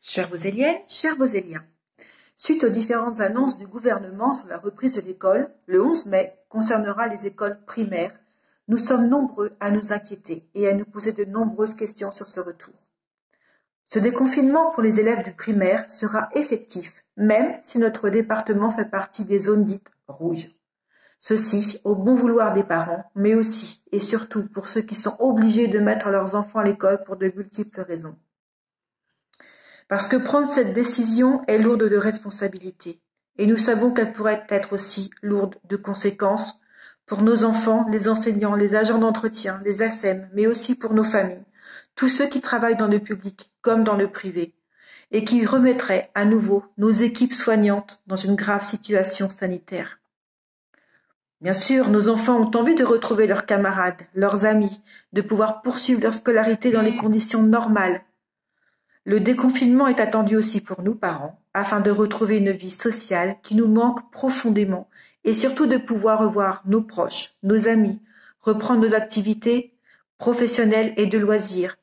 Chères Voséliennes, chers Voséliens, suite aux différentes annonces du gouvernement sur la reprise de l'école, le 11 mai concernera les écoles primaires. Nous sommes nombreux à nous inquiéter et à nous poser de nombreuses questions sur ce retour. Ce déconfinement pour les élèves du primaire sera effectif, même si notre département fait partie des zones dites rouges. Ceci au bon vouloir des parents, mais aussi et surtout pour ceux qui sont obligés de mettre leurs enfants à l'école pour de multiples raisons. Parce que prendre cette décision est lourde de responsabilité, et nous savons qu'elle pourrait être aussi lourde de conséquences pour nos enfants, les enseignants, les agents d'entretien, les ASEM, mais aussi pour nos familles, tous ceux qui travaillent dans le public comme dans le privé, et qui remettraient à nouveau nos équipes soignantes dans une grave situation sanitaire. Bien sûr, nos enfants ont envie de retrouver leurs camarades, leurs amis, de pouvoir poursuivre leur scolarité dans les conditions normales. Le déconfinement est attendu aussi pour nous parents, afin de retrouver une vie sociale qui nous manque profondément et surtout de pouvoir revoir nos proches, nos amis, reprendre nos activités professionnelles et de loisirs,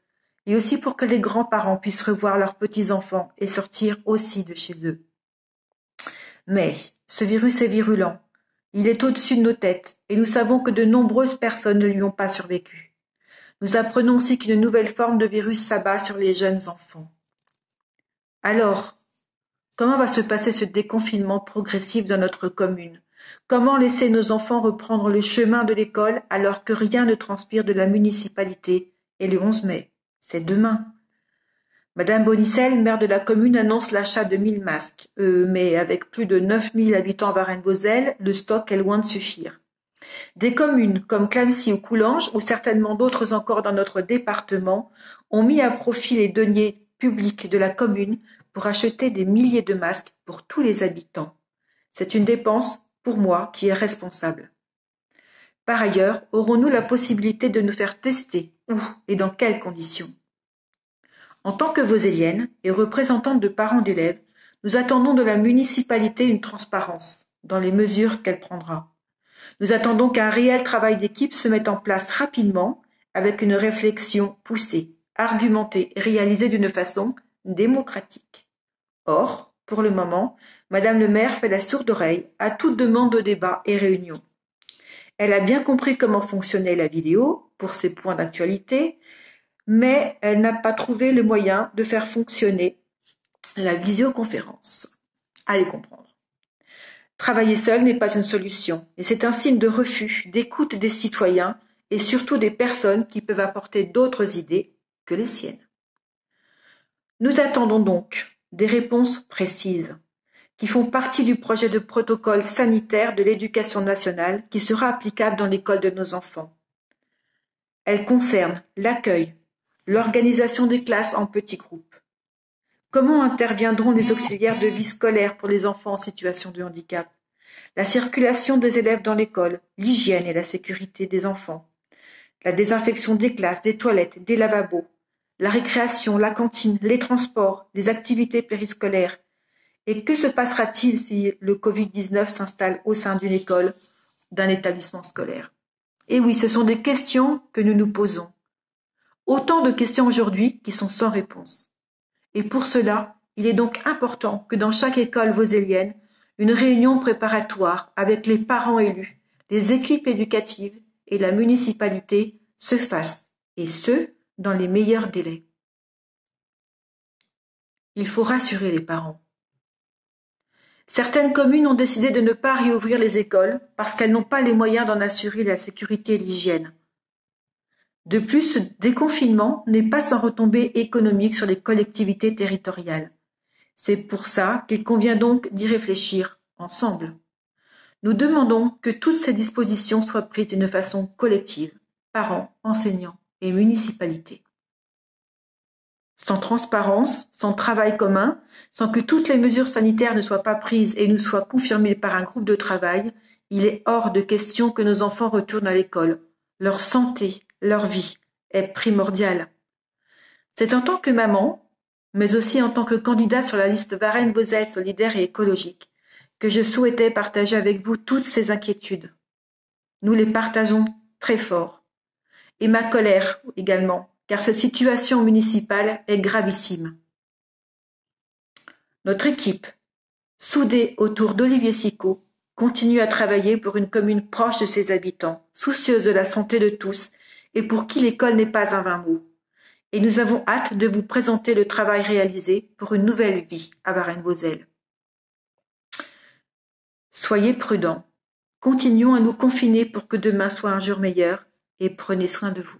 et aussi pour que les grands-parents puissent revoir leurs petits-enfants et sortir aussi de chez eux. Mais ce virus est virulent, il est au-dessus de nos têtes et nous savons que de nombreuses personnes ne lui ont pas survécu. Nous apprenons aussi qu'une nouvelle forme de virus s'abat sur les jeunes enfants. Alors, comment va se passer ce déconfinement progressif dans notre commune? Comment laisser nos enfants reprendre le chemin de l'école alors que rien ne transpire de la municipalité? Et le 11 mai, c'est demain. Madame Bonicel, maire de la commune, annonce l'achat de 1000 masques. Mais avec plus de 9000 habitants à Varennes-Vauzelles, le stock est loin de suffire. Des communes comme Clamecy ou Coulanges, ou certainement d'autres encore dans notre département, ont mis à profit les deniers publics de la commune pour acheter des milliers de masques pour tous les habitants. C'est une dépense, pour moi, qui est responsable. Par ailleurs, aurons-nous la possibilité de nous faire tester? Où et dans quelles conditions? En tant que Voséliennes et représentantes de parents d'élèves, nous attendons de la municipalité une transparence dans les mesures qu'elle prendra. Nous attendons qu'un réel travail d'équipe se mette en place rapidement avec une réflexion poussée, argumentée et réalisée d'une façon démocratique. Or, pour le moment, Madame le maire fait la sourde oreille à toute demande de débat et réunion. Elle a bien compris comment fonctionnait la vidéo pour ses points d'actualité, mais elle n'a pas trouvé le moyen de faire fonctionner la visioconférence. Allez comprendre. Travailler seul n'est pas une solution, et c'est un signe de refus, d'écoute des citoyens et surtout des personnes qui peuvent apporter d'autres idées que les siennes. Nous attendons donc des réponses précises qui font partie du projet de protocole sanitaire de l'éducation nationale qui sera applicable dans l'école de nos enfants. Elles concernent l'accueil, l'organisation des classes en petits groupes. Comment interviendront les auxiliaires de vie scolaire pour les enfants en situation de handicap? La circulation des élèves dans l'école, l'hygiène et la sécurité des enfants, la désinfection des classes, des toilettes, des lavabos, la récréation, la cantine, les transports, les activités périscolaires. Et que se passera-t-il si le Covid-19 s'installe au sein d'une école, d'un établissement scolaire? Et oui, ce sont des questions que nous nous posons. Autant de questions aujourd'hui qui sont sans réponse. Et pour cela, il est donc important que dans chaque école vosélienne, une réunion préparatoire avec les parents élus, les équipes éducatives et la municipalité se fasse, et ce, dans les meilleurs délais. Il faut rassurer les parents. Certaines communes ont décidé de ne pas réouvrir les écoles parce qu'elles n'ont pas les moyens d'en assurer la sécurité et l'hygiène. De plus, ce déconfinement n'est pas sans retombées économiques sur les collectivités territoriales. C'est pour ça qu'il convient donc d'y réfléchir ensemble. Nous demandons que toutes ces dispositions soient prises d'une façon collective, parents, enseignants et municipalités. Sans transparence, sans travail commun, sans que toutes les mesures sanitaires ne soient pas prises et nous soient confirmées par un groupe de travail, il est hors de question que nos enfants retournent à l'école. Leur santé, leur vie est primordiale. C'est en tant que maman, mais aussi en tant que candidat sur la liste Varennes-Vauzelles solidaire et écologique, que je souhaitais partager avec vous toutes ces inquiétudes. Nous les partageons très fort. Et ma colère également, car cette situation municipale est gravissime. Notre équipe, soudée autour d'Olivier Sicot, continue à travailler pour une commune proche de ses habitants, soucieuse de la santé de tous et pour qui l'école n'est pas un vain mot. Et nous avons hâte de vous présenter le travail réalisé pour une nouvelle vie à Varennes-Vauzelles. Soyez prudents, continuons à nous confiner pour que demain soit un jour meilleur et prenez soin de vous.